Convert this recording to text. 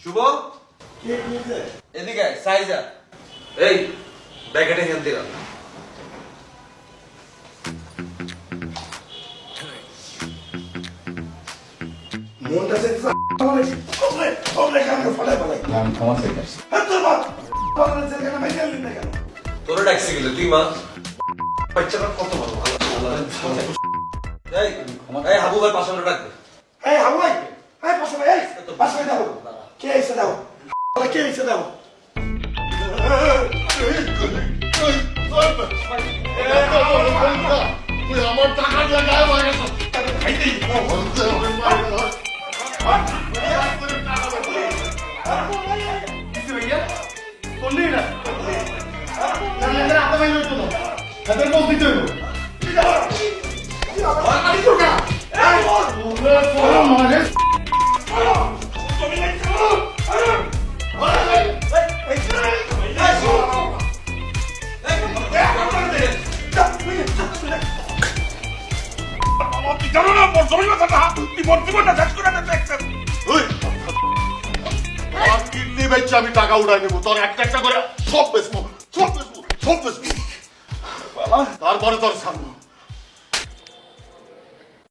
শুভ এদিকে সাইজা এই ব্যাকেটে হেন দিরা মনটা যে ওরে কানে ফলে ফলে আমি ক্ষমা চাইতেছি। তোর বাপ বলেন যে কেন মেরে আনলি না কেন তোর ডাকছি গেল তুই মা বাচ্চাটা কত ভালো এই এই হাবু ভাই পাশে ডাক দে এই হাবু ভাই এই পাশে দাও কে এসে দাও কে এসে দাও তুই আমার টাকা দিয়ে গায়ে মারে আমি টাকা উড়াই নেবো তোর একটা একটা করে সব বেচবো তারপরে তোর সামনে